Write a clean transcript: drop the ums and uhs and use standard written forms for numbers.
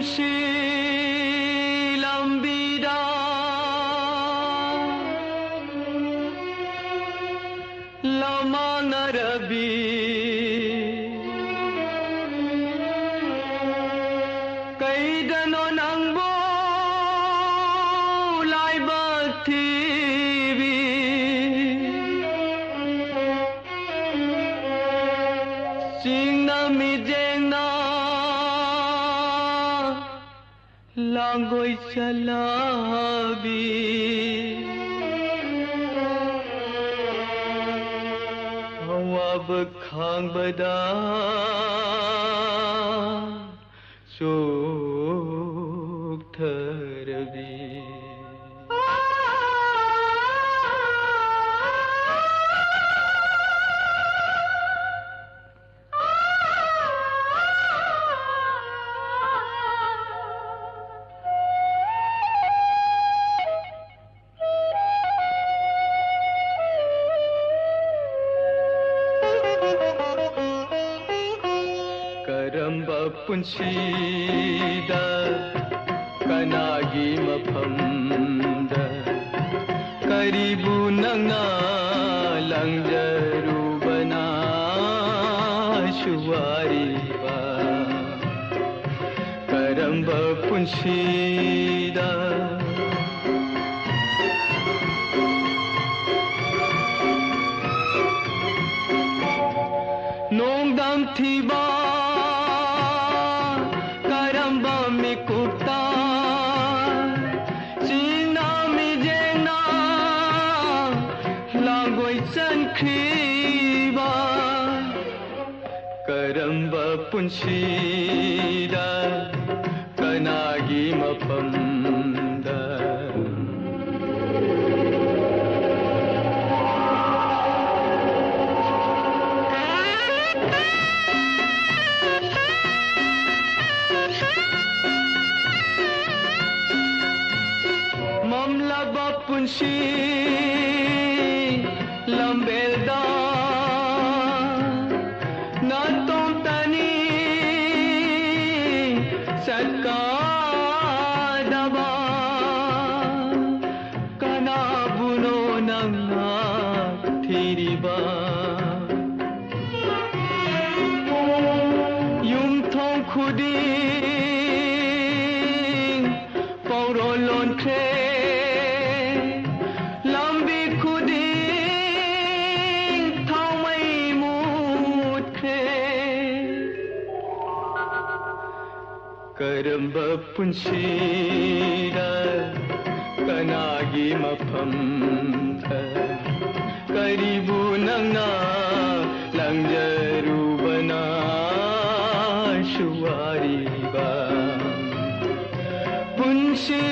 पुंसी लंबीदा lamang arabi kaidano nangbo lai baktivi singna mijengna langoi chalabi अब खांग बदा सोख थरबी करंबा पुंसीदा कनागी मफमदा करीबू नंगना लंगजरूबना शुवारीबा करंबा पुंसीदा नोंगदम थीबा कुत्ता सीना मिजेना लागोई संखीबा करंबा पुंसीदा कनागी मफमदा पुंसी लंबेदा ना तुम तनी सका दबा कना बुनो नंगा थीरीबा युम थों खुदी पौरो लोन खे करंबा पुंसीदा कनागी मफमदा करीबू नंगना लंगजरूबना शुवारीबा पुंसी